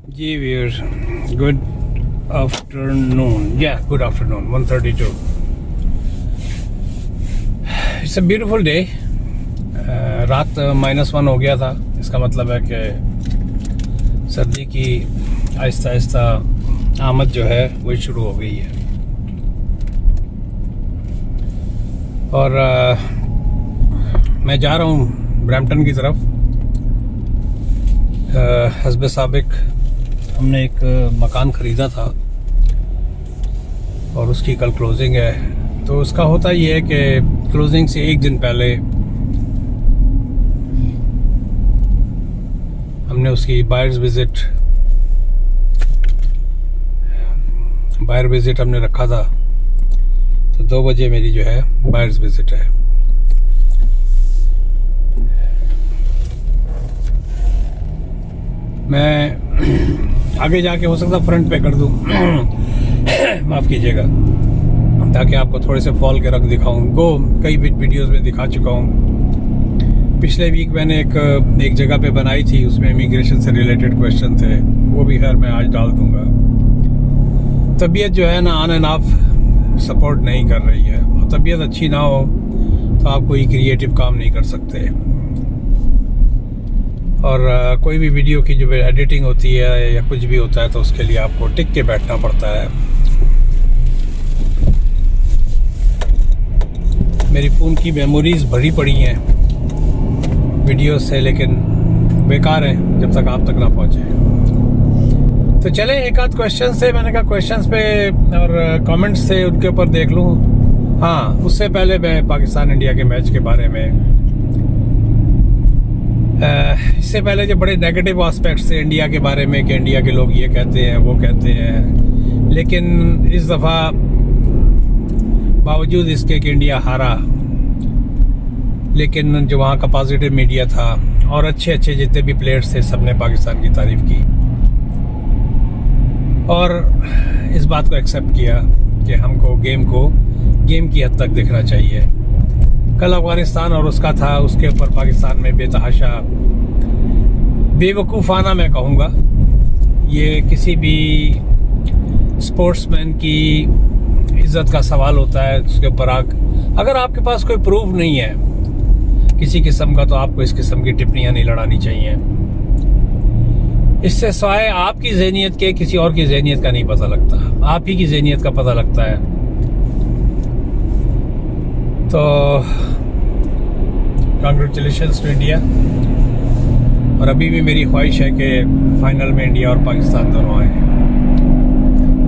Ji viewers, good afternoon. Good afternoon, 1:32। It's a beautiful day. रात -1 हो गया था। इसका मतलब है कि सर्दी की आहिस्ता आहिस्ता आमद जो है वही शुरू हो गई है। और मैं जा रहा हूँ ब्रैम्पटन की तरफ। हस्ब साबिक हमने एक मकान ख़रीदा था और उसकी कल क्लोजिंग है। तो उसका होता ये है कि क्लोजिंग से एक दिन पहले हमने उसकी बायर विज़िट हमने रखा था। तो 2 बजे मेरी जो है बायर्स विज़िट है। मैं आगे जाके हो सकता फ्रंट पे कर दूं माफ़ कीजिएगा, ताकि आपको थोड़े से फॉल के रंग दिखाऊं। कई वीडियोस में दिखा चुका हूं। पिछले वीक मैंने एक जगह पे बनाई थी, उसमें इमिग्रेशन से रिलेटेड क्वेश्चन थे, वो भी खैर मैं आज डाल दूंगा। तबीयत जो है ना ऑन एंड ऑफ सपोर्ट नहीं कर रही है, और तबीयत अच्छी ना हो तो आप कोई क्रिएटिव काम नहीं कर सकते। और कोई भी वीडियो की जो एडिटिंग होती है या कुछ भी होता है तो उसके लिए आपको टिक के बैठना पड़ता है। मेरी फ़ोन की मेमोरीज भरी पड़ी हैं वीडियो से, लेकिन बेकार हैं जब तक आप तक ना पहुंचे। तो चले एक आध क्वेश्चन से, मैंने कहा क्वेश्चंस पे और कमेंट्स से उनके ऊपर देख लूं। हाँ, उससे पहले मैं पाकिस्तान इंडिया के मैच के बारे में, इससे पहले जो बड़े नेगेटिव एस्पेक्ट्स थे इंडिया के बारे में कि इंडिया के लोग ये कहते हैं वो कहते हैं, लेकिन इस दफ़ा बावजूद इसके कि इंडिया हारा, लेकिन जो वहाँ का पॉजिटिव मीडिया था और अच्छे अच्छे जितने भी प्लेयर्स थे सबने पाकिस्तान की तारीफ की और इस बात को एक्सेप्ट किया कि हमको गेम की हद तक देखना चाहिए। कल अफगानिस्तान और उसका था, उसके ऊपर पाकिस्तान में बेतहाशा बेवकूफ़ाना मैं कहूँगा, ये किसी भी स्पोर्ट्समैन की इज्जत का सवाल होता है। उसके ऊपर अगर आपके पास कोई प्रूफ नहीं है किसी किस्म का, तो आपको इस किस्म की टिप्पणियाँ नहीं लड़ानी चाहिए। इससे सिवाय आपकी ज़हनियत के किसी और की ज़हनियत का नहीं पता लगता, आप ही की ज़हनियत का पता लगता है। तो कांग्रेचुलेशंस टू इंडिया। और अभी भी मेरी ख्वाहिश है कि फाइनल में इंडिया और पाकिस्तान दोनों आए।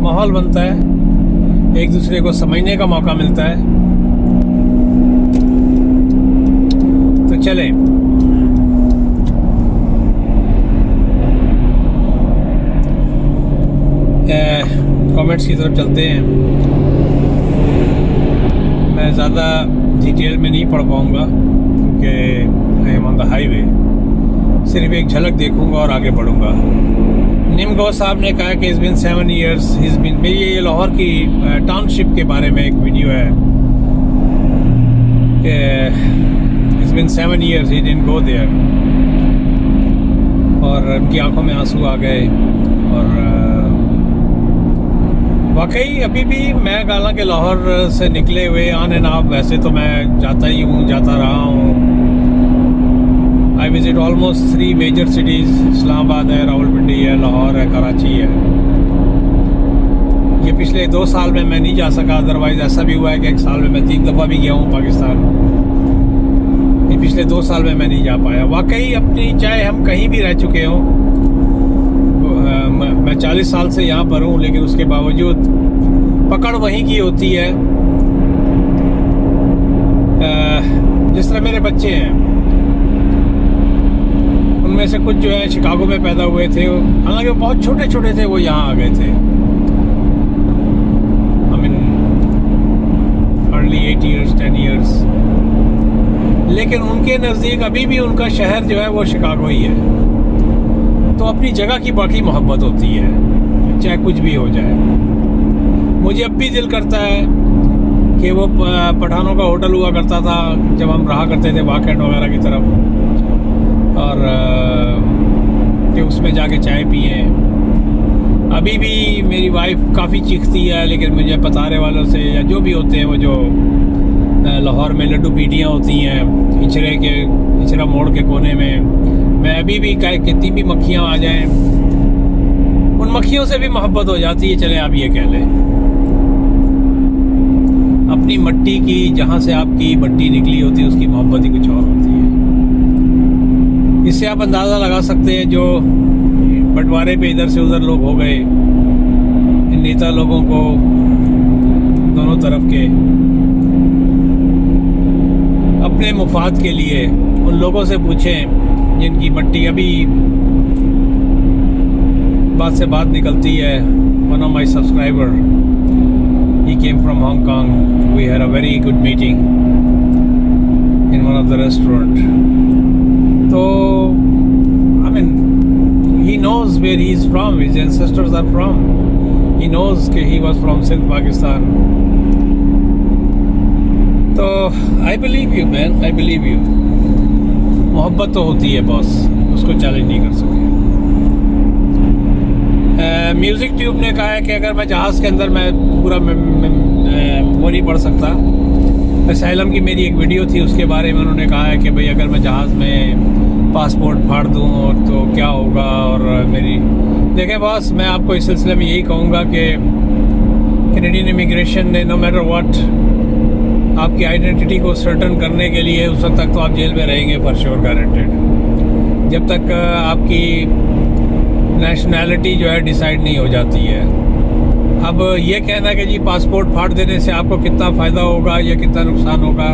माहौल बनता है, एक दूसरे को समझने का मौका मिलता है। तो चलें, कमेंट्स की तरफ चलते हैं। मैं ज़्यादा डिटेल में नहीं पढ़ पाऊँगा क्योंकि I am on the highway. सिर्फ एक झलक देखूँगा और आगे बढ़ूँगा। निमगो साहब ने कहा कि it's been 7 years he's been, मेरी ये लाहौर की टाउनशिप के बारे में एक वीडियो है कि it's been 7 years he didn't go there, और उनकी आंखों में आंसू आ गए। और वाकई अभी भी मैं हालांकि लाहौर से निकले हुए ऑन एंड ऑफ, वैसे तो मैं जाता ही हूँ, जाता रहा हूँ। I visit almost 3 major cities, Islamabad है, रावलपिंडी है, लाहौर है, कराची है। ये पिछले 2 साल में मैं नहीं जा सका, अदरवाइज़ ऐसा भी हुआ है कि 1 साल में मैं 3 दफ़ा भी गया हूँ पाकिस्तान। ये पिछले 2 साल में मैं नहीं जा पाया। वाकई अपनी, चाहे हम कहीं भी रह चुके हों, मैं 40 साल से यहाँ पर हूँ, लेकिन उसके बावजूद पकड़ वहीं की होती है। जिस तरह मेरे बच्चे हैं, उनमें से कुछ जो है शिकागो में पैदा हुए थे, हालांकि वो बहुत छोटे छोटे थे, वो यहाँ आ गए थे। I mean early 8 years 10 years, लेकिन उनके नज़दीक अभी भी उनका शहर जो है वो शिकागो ही है। तो अपनी जगह की बाकी मोहब्बत होती है, चाहे कुछ भी हो जाए। मुझे अब भी दिल करता है कि वो पठानों का होटल हुआ करता था जब हम रहा करते थे वाकेंड वगैरह की तरफ, और कि उसमें जाके चाय पिए, अभी भी मेरी वाइफ काफ़ी चीखती है, लेकिन मुझे पतारे वालों से या जो भी होते हैं वो जो लाहौर में लड्डू पीटियाँ होती हैं हिचरा मोड़ के कोने में, मैं अभी भी कितनी भी मक्खियाँ आ जाएं उन मक्खियों से भी मोहब्बत हो जाती है। चले आप ये कह लें, अपनी मट्टी की, जहाँ से आपकी मट्टी निकली होती है उसकी मोहब्बत ही कुछ और होती है। इससे आप अंदाज़ा लगा सकते हैं जो बंटवारे पे इधर से उधर लोग हो गए, इन नेता लोगों को दोनों तरफ के अपने मुफाद के लिए, उन लोगों से पूछें जिनकी मट्टी अभी बात से बात निकलती है। One of my subscriber, he came from Hong Kong. We had a very good meeting in one of the restaurant. So, I mean, he knows where he is from. His ancestors are from. He knows that he was from Sindh, Pakistan. तो I believe you, man. I believe you. मोहब्बत तो होती है boss, उसको challenge नहीं कर सके। Music tube ने कहा है कि अगर मैं जहाज़ के अंदर मैं पूरा वो नहीं पढ़ सकता। असैलम की मेरी एक वीडियो थी, उसके बारे में उन्होंने कहा है कि भाई अगर मैं जहाज़ में पासपोर्ट फाड़ दूँ और तो क्या होगा। और मेरी देखें बॉस, मैं आपको इस सिलसिले में यही कहूँगा कि कैनेडियन इमिग्रेशन ने नो मैटर व्हाट आपकी आइडेंटिटी को सर्टन करने के लिए उस वक्त तक तो आप जेल में रहेंगे फॉर श्योर, गारंटेड, जब तक आपकी नेशनैलिटी जो है डिसाइड नहीं हो जाती है। अब ये कहना कि जी पासपोर्ट फाड़ देने से आपको कितना फ़ायदा होगा या कितना नुकसान होगा,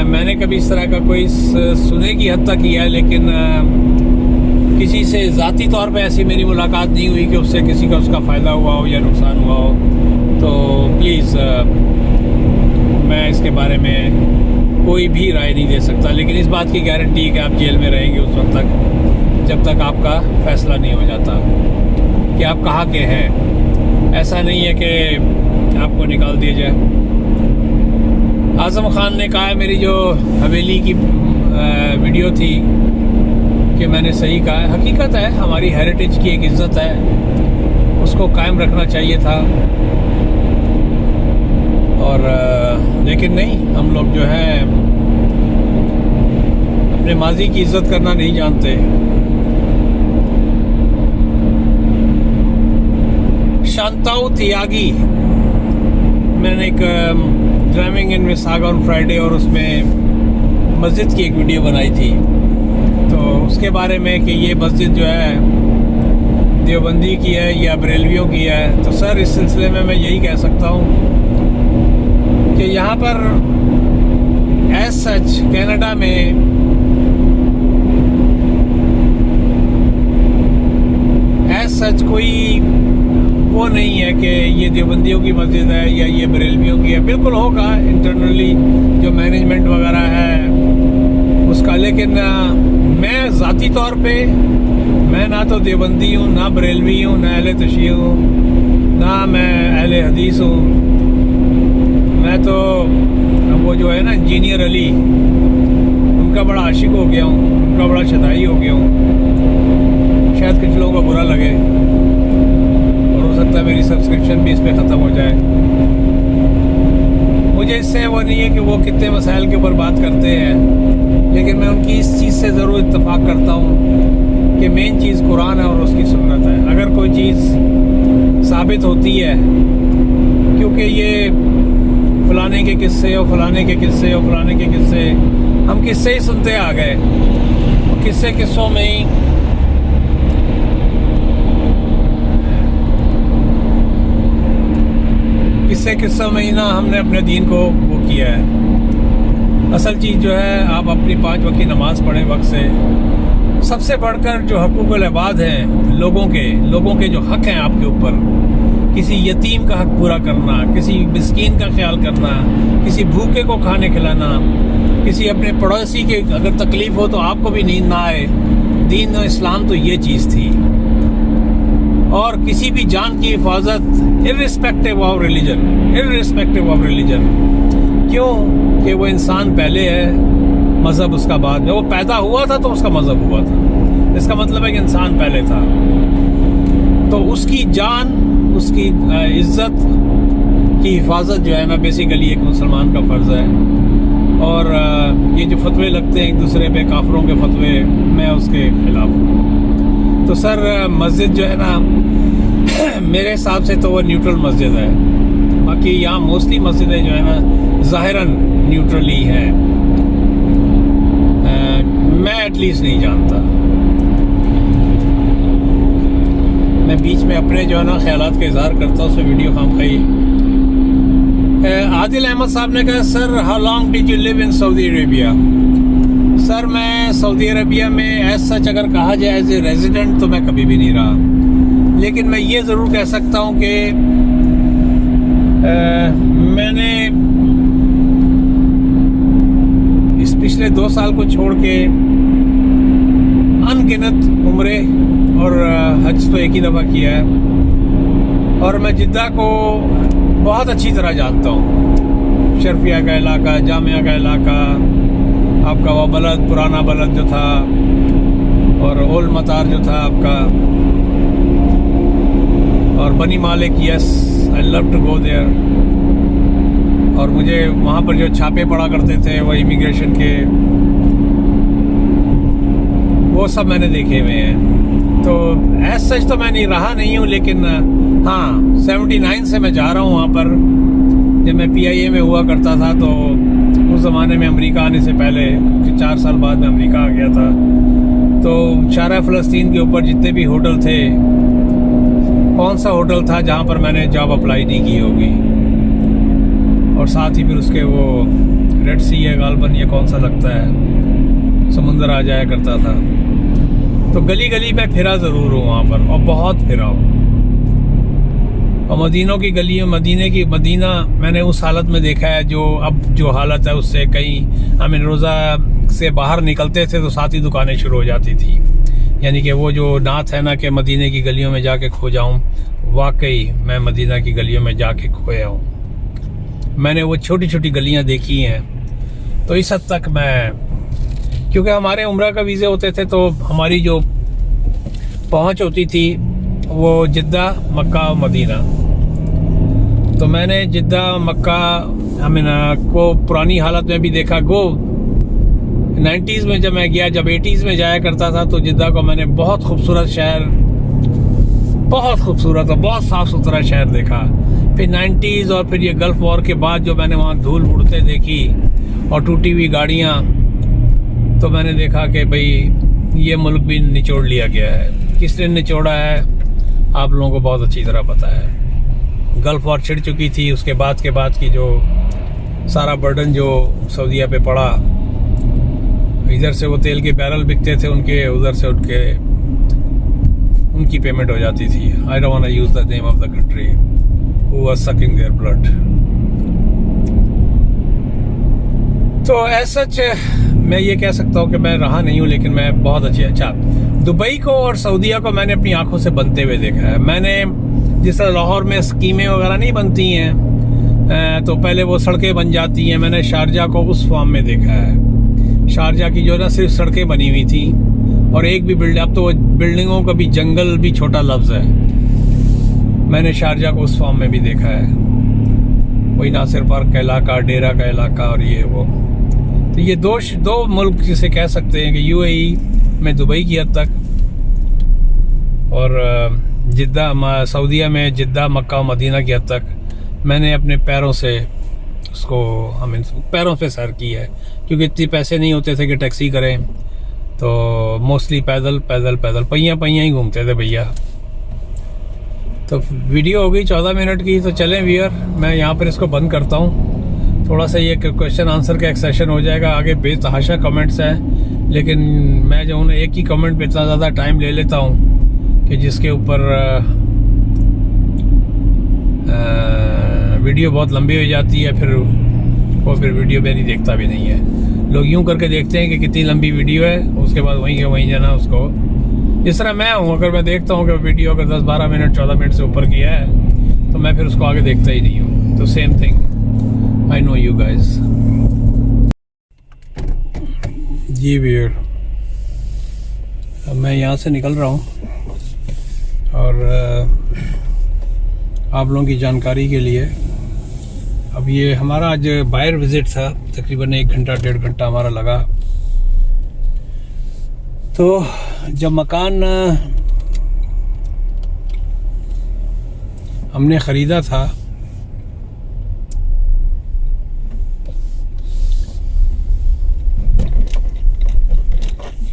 मैंने कभी इस तरह का कोई सुने की हद तक किया है, लेकिन किसी से ज़ाती तौर पे ऐसी मेरी मुलाकात नहीं हुई कि उससे किसी का उसका फ़ायदा हुआ हो या नुकसान हुआ हो। तो प्लीज़ मैं इसके बारे में कोई भी राय नहीं दे सकता, लेकिन इस बात की गारंटी है कि आप जेल में रहेंगे उस वक्त तक जब तक आपका फ़ैसला नहीं हो जाता कि आप कहाँ के हैं। ऐसा नहीं है कि आपको निकाल दिया जाए। आज़म खान ने कहा है, मेरी जो हवेली की वीडियो थी, कि मैंने सही कहा है। हकीकत है, हमारी हेरिटेज की एक इज़्ज़त है, उसको कायम रखना चाहिए था। और लेकिन नहीं, हम लोग जो है अपने माजी की इज़्ज़त करना नहीं जानते। शांताऊ त्यागी, मैंने एक ड्राइविंग इन मिसागा ऑन फ्राइडे और उसमें मस्जिद की एक वीडियो बनाई थी, तो उसके बारे में कि ये मस्जिद जो है देवबंदी की है या बरेलवियों की है। तो सर, इस सिलसिले में मैं यही कह सकता हूँ कि यहाँ पर एज सच कनाडा में एज सच कोई वो नहीं है कि ये देवबंदियों की मस्जिद है या ये बरेलवियों की है। बिल्कुल होगा इंटरनली जो मैनेजमेंट वगैरह है उसका, लेकिन मैं ज़ाती तौर पे मैं ना तो देवबंदी हूँ, ना बरेलवी हूँ, ना अहले तशय्युअ हूँ, ना मैं अहले हदीस हूँ। मैं तो वो जो है ना इंजीनियर अली, उनका बड़ा आशिक हो गया हूँ, उनका बड़ा शदाई हो गया हूँ। शायद कुछ लोगों को बुरा लगे और हो सकता है मेरी सब्सक्रिप्शन भी इस पर ख़त्म हो जाए। मुझे इससे वो नहीं है कि वो कितने मसाइल के ऊपर बात करते हैं, लेकिन मैं उनकी इस चीज़ से ज़रूर इत्तेफाक करता हूँ कि मेन चीज़ कुरान है और उसकी सुन्नत है। अगर कोई चीज़ साबित होती है, क्योंकि ये फलाने के किस्से और फलाने के किस्से और फलाने के किस्से, हम किस्से ही सुनते आ गए, किस्सों में ही किस्सों में ही ना हमने अपने दीन को वो किया है। असल चीज़ जो है, आप अपनी 5 वक्त की नमाज़ पढ़ें वक्त से। सबसे बढ़कर जो हकूक़ुल इबाद हैं, लोगों के जो हक़ हैं आपके ऊपर, किसी यतीम का हक़ पूरा करना, किसी मिस्कीन का ख्याल करना, किसी भूखे को खाने खिलाना, किसी अपने पड़ोसी के अगर तकलीफ़ हो तो आपको भी नींद ना आए। दीन और इस्लाम तो ये चीज़ थी। और किसी भी जान की हिफाजत इर्रिस्पेक्टिव ऑफ रिलीजन। क्यों? कि वो इंसान पहले है, मज़हब उसका बाद में। वो पैदा हुआ था तो उसका मज़हब हुआ था, इसका मतलब है कि इंसान पहले था। तो उसकी जान, उसकी इज़्ज़त की हिफाजत जो है ना बेसिकली एक मुसलमान का फ़र्ज़ है। और ये जो फतवे लगते हैं एक दूसरे पे, काफरों के फतवे, मैं उसके खिलाफ हूँ। तो सर मस्जिद जो है ना मेरे हिसाब से तो वो न्यूट्रल मस्जिद है। बाकी यहाँ मोस्टली मस्जिदें जो है ना ज़ाहिरन न्यूट्रल ही है। मैं एटलीस्ट नहीं जानता। मैं बीच में अपने जो है ना ख्यालात का इजहार करता हूँ, उसमें वीडियो खाम खाई। आदिल अहमद साहब ने कहा sir how long did you live in Saudi Arabia. Sir मैं सऊदी अरबिया में एज सच अगर कहा जाए एज ए रेजिडेंट तो मैं कभी भी नहीं रहा, लेकिन मैं ये ज़रूर कह सकता हूँ कि मैंने इस पिछले 2 साल को छोड़ के अनगिनत उम्रे और हज तो एक ही दफ़ा किया है। और मैं जिद्दा को बहुत अच्छी तरह जानता हूँ। शर्फिया का इलाका, जामिया का इलाका, आपका वो बलद, पुराना बलद जो था, और ओल्ड मतार जो था आपका, और बनी मालिक। Yes, I love to go there. और मुझे वहाँ पर जो छापे पड़ा करते थे वो इमिग्रेशन के, वो सब मैंने देखे हुए हैं। तो एज सच तो मैं नहीं रहा नहीं हूँ, लेकिन हाँ 79 से मैं जा रहा हूँ वहाँ पर। जब मैं PIA में हुआ करता था तो उस ज़माने में अमेरिका आने से पहले 4 साल बाद मैं अमेरिका आ गया था। तो शारा फ़लस्तीन के ऊपर जितने भी होटल थे, कौन सा होटल था जहाँ पर मैंने जॉब अप्लाई नहीं की होगी। और साथ ही फिर उसके वो रेड सी है गालबन, ये कौन सा लगता है, समुंदर आ जाया करता था। तो गली गली में फिरा ज़रूर हूँ वहाँ पर, और बहुत फिरा हूँ। और मदीनों की गलियों, मदीना मैंने उस हालत में देखा है जो अब जो हालत है उससे कहीं, हमें रोज़ा से बाहर निकलते थे तो साथ ही दुकानें शुरू हो जाती थी। यानी कि वो जो नात है ना कि मदीने की गलियों में जाके खो जाऊं, वाकई मैं मदीना की गलियों में जाके खोया हूँ। मैंने वो छोटी छोटी गलियाँ देखी हैं। तो इस हद तक मैं, क्योंकि हमारे उम्रा का वीज़े होते थे तो हमारी जो पहुँच होती थी वो जिद्दा, मक्का और मदीना। तो मैंने जिद्दा, मक्का को पुरानी हालत में भी देखा। 90s में जब मैं गया, जब 80s में जाया करता था तो जिद्दा को मैंने बहुत खूबसूरत शहर, बहुत खूबसूरत और बहुत साफ़ सुथरा शहर देखा। फिर 90s और फिर ये गल्फ़ वॉर के बाद जो मैंने वहाँ धूल उड़ते देखी और टूटी हुई गाड़ियाँ, तो मैंने देखा कि भाई ये मुल्क भी निचोड़ लिया गया है। किसने निचोड़ा है आप लोगों को बहुत अच्छी तरह पता है। गल्फ़ वॉर छिड़ चुकी थी, उसके बाद की जो सारा बर्डन जो सऊदीया पे पड़ा, इधर से वो तेल के बैरल बिकते थे उनके, उधर से उनकी पेमेंट हो जाती थी। I don't want to use the name of the country who was sucking their blood. तो एज सच मैं ये कह सकता हूँ कि मैं रहा नहीं हूँ, लेकिन मैं बहुत अच्छा दुबई को और सऊदीया को मैंने अपनी आंखों से बनते हुए देखा है। मैंने जिस तरह लाहौर में स्कीमें वगैरह नहीं बनती हैं तो पहले वो सड़कें बन जाती हैं, मैंने शारजा को उस फॉर्म में देखा है। शारजा की जो ना सिर्फ सड़कें बनी हुई थी और एक भी बिल्डिंग, अब तो बिल्डिंगों का भी जंगल भी छोटा लफ्ज़ है। मैंने शारजा को उस फॉर्म में भी देखा है, वही नासिर पार्क का इलाका, डेरा का इलाका और ये वो। तो ये दो मुल्क जिसे कह सकते हैं कि UAE में दुबई की हद तक, और जिद्दा सऊदीया में जिद्दा, मक्का और मदीना की हद तक मैंने अपने पैरों से उसको पैरों पे सैर की है। क्योंकि इतने पैसे नहीं होते थे कि टैक्सी करें, तो मोस्टली पैदल पहिया ही घूमते थे भैया। तो वीडियो हो गई 14 मिनट की, तो चलें व्यूअर, मैं यहाँ पर इसको बंद करता हूँ। थोड़ा सा ये क्वेश्चन आंसर का एक सेशन हो जाएगा, आगे बेतहाशा कमेंट्स हैं, लेकिन मैं जो उन्हें एक ही कमेंट पे इतना ज़्यादा टाइम ले लेता हूँ कि जिसके ऊपर वीडियो बहुत लंबी हो जाती है, फिर वीडियो में नहीं देखता भी नहीं है। लोग यूं करके देखते हैं कि कितनी लंबी वीडियो है, उसके बाद वहीं के वहीं जाना उसको। जिस तरह मैं हूँ, अगर मैं देखता हूँ कि वीडियो अगर 10-12 मिनट 14 मिनट से ऊपर किया है तो मैं फिर उसको आगे देखता ही नहीं हूँ। तो same thing, I know you guys. जी वीर, अब मैं यहाँ से निकल रहा हूँ और आप लोगों की जानकारी के लिए, अब ये हमारा आज बायर विज़िट था, तकरीबन 1 घंटा 1.5 घंटा हमारा लगा। तो जब मकान हमने ख़रीदा था,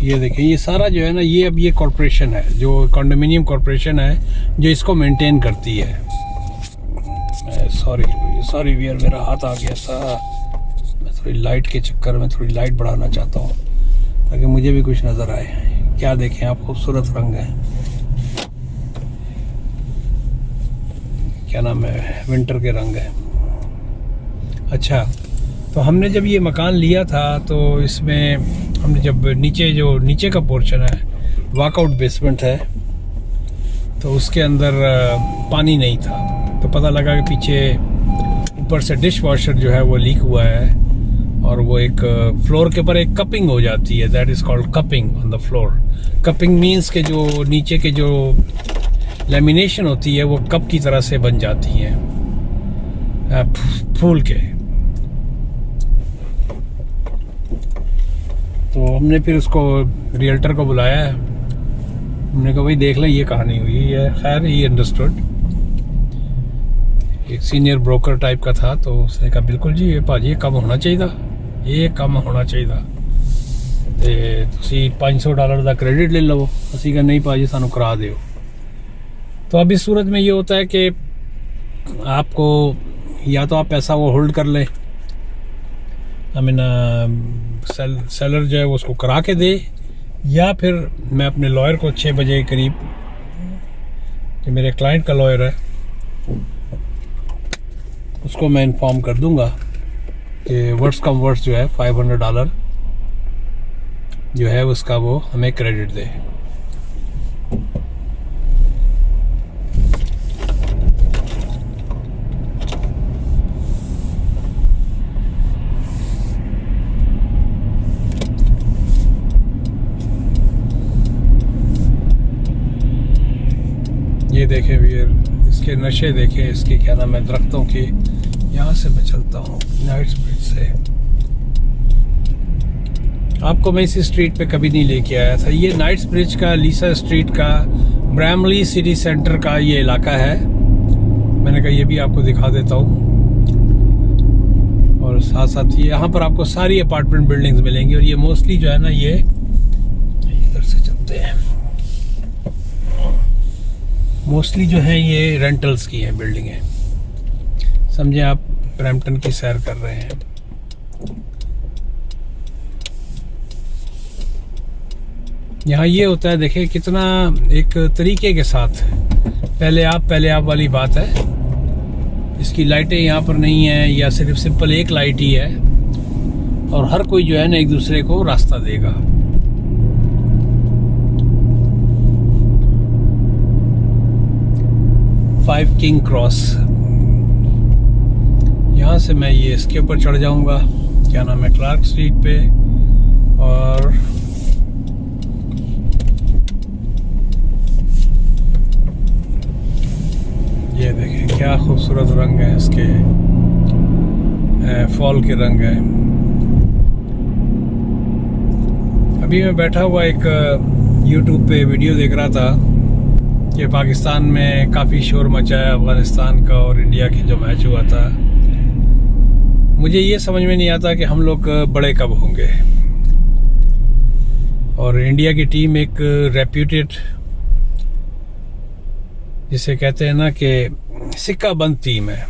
ये देखें, ये सारा जो है ना, ये अब ये कॉरपोरेशन है, जो कंडोमिनियम कॉरपोरेशन है जो इसको मेंटेन करती है। सॉरी वियर, मेरा हाथ आ गया था। मैं थोड़ी लाइट के चक्कर में थोड़ी लाइट बढ़ाना चाहता हूँ ताकि मुझे भी कुछ नज़र आए। क्या देखें आप, खूबसूरत रंग है, क्या नाम है, विंटर के रंग है। अच्छा, तो हमने जब ये मकान लिया था तो इसमें हमने जब नीचे का पोर्शन है, वॉकआउट बेसमेंट है, तो उसके अंदर पानी नहीं था। तो पता लगा कि पीछे ऊपर से डिश वॉशर जो है वो लीक हुआ है, और वो एक फ्लोर के ऊपर एक कपिंग हो जाती है, that is called cupping on the floor. Cupping means के जो नीचे के जो लेमिनेशन होती है वो कप की तरह से बन जाती हैं फूल के। तो हमने फिर उसको रियल्टर को बुलाया, हमने कहा भाई देख लें ये कहानी हुई है। खैर ही अंडरस्टूड, एक सीनियर ब्रोकर टाइप का था, तो उसने कहा बिल्कुल जी ये भाजी कम होना चाहिए, ये कम होना चाहिए, ਤੇ ਤੁਸੀਂ $500 का क्रेडिट ले लो। ਅਸੀਂ कहा नहीं भाजी सानू करा दो। तो अब इस सूरत में ये होता है कि आपको या तो आप पैसा वो होल्ड कर लें, आई मीन सेलर जो है वो उसको करा के दे, या फिर मैं अपने लॉयर को 6 बजे के करीब, जो मेरे क्लाइंट का लॉयर है, उसको मैं इन्फॉर्म कर दूंगा कि वर्ड्स कम वर्ड्स जो है $500 जो है उसका वो हमें क्रेडिट दे। ये देखें वीर, इसके नशे देखें, इसके क्या नाम है, दरख्तों के। यहाँ से मैं चलता हूँ नाइट्स ब्रिज से, आपको मैं इसी स्ट्रीट पे कभी नहीं लेके आया था। ये नाइट्स ब्रिज का, लीसा स्ट्रीट का, ब्रैमली सिटी सेंटर का ये इलाका है। मैंने कहा ये भी आपको दिखा देता हूँ, और साथ साथ ये यहाँ पर आपको सारी अपार्टमेंट बिल्डिंग्स मिलेंगी, और ये मोस्टली जो है ना, ये इधर से चलते हैं, मोस्टली जो है ये रेंटल्स की हैं बिल्डिंगें। समझे आप ब्रैम्पटन की सैर कर रहे हैं। यहाँ ये होता है, देखें कितना एक तरीके के साथ, पहले आप वाली बात है। इसकी लाइटें यहाँ पर नहीं है, या सिर्फ सिंपल एक लाइट ही है, और हर कोई जो है ना एक दूसरे को रास्ता देगा। फाइव किंग क्रॉस, यहाँ से मैं ये इसके ऊपर चढ़ जाऊंगा, क्या नाम है, क्लार्क स्ट्रीट पे, और ये देखें क्या खूबसूरत रंग है इसके, फॉल के रंग है। अभी मैं बैठा हुआ एक YouTube पे वीडियो देख रहा था कि पाकिस्तान में काफ़ी शोर मचा है अफ़गानिस्तान का और इंडिया की जो मैच हुआ था। मुझे ये समझ में नहीं आता कि हम लोग बड़े कब होंगे। और इंडिया की टीम एक रेप्यूटेड, जिसे कहते हैं ना कि सिक्का बंद टीम है,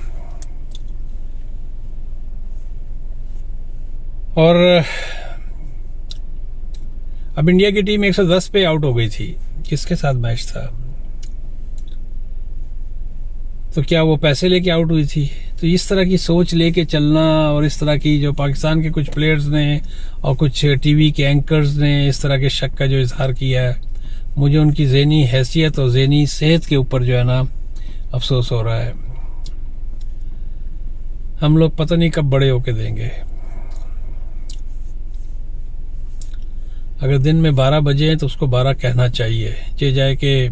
और अब इंडिया की टीम 110 पे आउट हो गई थी। किसके साथ मैच था? तो क्या वो पैसे लेके आउट हुई थी? तो इस तरह की सोच लेके चलना, और इस तरह की जो पाकिस्तान के कुछ प्लेयर्स ने और कुछ टीवी के एंकर्स ने इस तरह के शक का जो इजहार किया है, मुझे उनकी ज़हनी हैसियत और ज़हनी सेहत के ऊपर जो है ना अफसोस हो रहा है। हम लोग पता नहीं कब बड़े होके देंगे। अगर दिन में 12 बजे हैं तो उसको 12 कहना चाहिए, ये जाए कि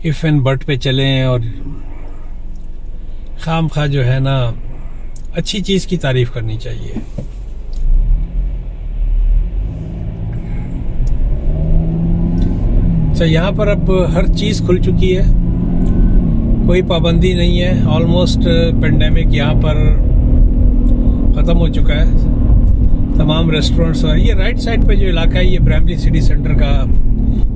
इफ़ एंड बट पे चलें और खाम खा जो है ना अच्छी चीज़ की तारीफ करनी चाहिए। तो यहाँ पर अब हर चीज़ खुल चुकी है, कोई पाबंदी नहीं है। ऑलमोस्ट पेंडेमिक यहाँ पर ख़त्म हो चुका है। तमाम रेस्टोरेंट्स और ये राइट साइड पे जो इलाका है ये ब्रैमली सिटी सेंटर का,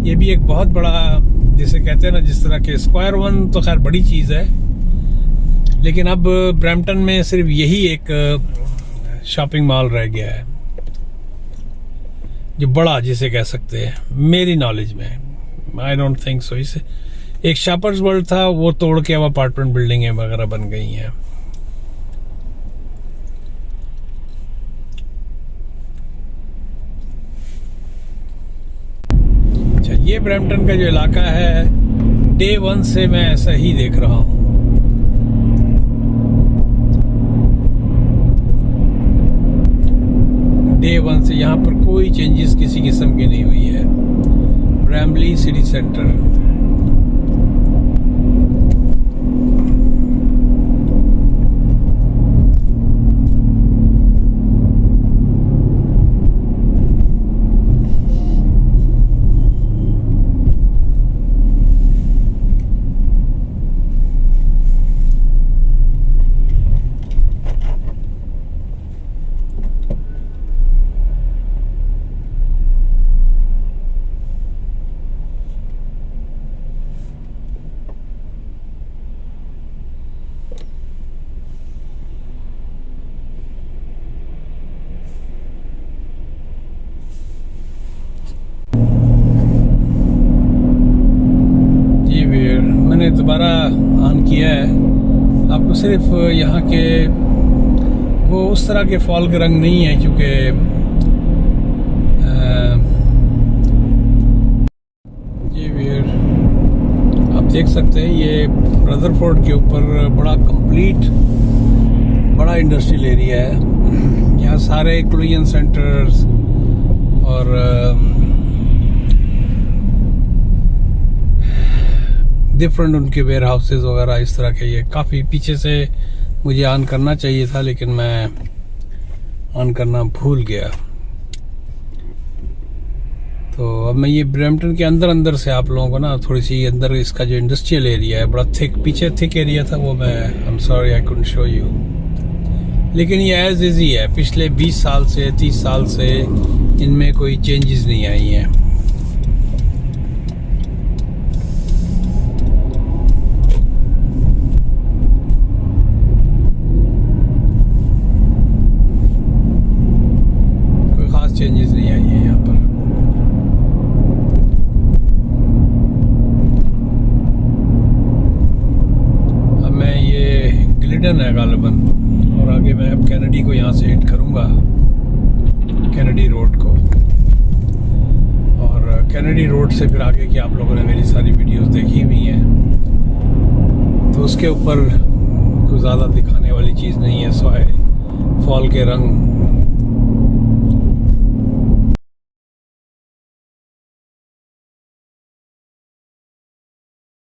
ये भी एक बहुत बड़ा, जिसे कहते हैं ना, जिस तरह के स्क्वायर वन तो खैर बड़ी चीज़ है, लेकिन अब ब्रैम्पटन में सिर्फ यही एक शॉपिंग मॉल रह गया है जो बड़ा जिसे कह सकते हैं, मेरी नॉलेज में। I don't think so. इसे एक शॉपर्स वर्ल्ड था, वो तोड़ के अब अपार्टमेंट बिल्डिंगें वगैरह बन गई हैं। अच्छा, ये ब्रैम्पटन का जो इलाका है, डे वन से मैं ऐसा ही देख रहा हूँ। डे वन से यहाँ पर कोई चेंजेस किसी किस्म की नहीं हुई है। ब्रैमली सिटी सेंटर, मैंने दोबारा ऑन किया है। आपको सिर्फ यहाँ के वो उस तरह के फॉल के रंग नहीं है, क्योंकि ये वीर आप देख सकते हैं, ये रदरफोर्ड के ऊपर बड़ा कंप्लीट बड़ा इंडस्ट्रियल एरिया है। यहाँ सारे क्लोजन सेंटर्स और डिफरेंट उनके वेयर हाउसेज वगैरह इस तरह के, ये काफ़ी पीछे से मुझे ऑन करना चाहिए था, लेकिन मैं ऑन करना भूल गया। तो अब मैं ये ब्रैम्पटन के अंदर से आप लोगों को ना थोड़ी सी अंदर इसका जो इंडस्ट्रियल एरिया है, बड़ा थिक, पीछे थिक एरिया था, वो मैं I am sorry I couldn't show you. लेकिन ये एज इज ही है, पिछले 20 साल से 30 साल से इनमें कोई चेंजेस नहीं आई हैं। चेंजेस नहीं आई है यहाँ पर। अब मैं ये ग्लिडन है गालिबन, और आगे मैं अब कैनेडी को यहाँ से हिट करूँगा, कैनेडी रोड को। और कैनेडी रोड से फिर आगे की आप लोगों ने मेरी सारी वीडियोस देखी हुई हैं, तो उसके ऊपर कुछ ज़्यादा दिखाने वाली चीज़ नहीं है, सॉय फॉल के रंग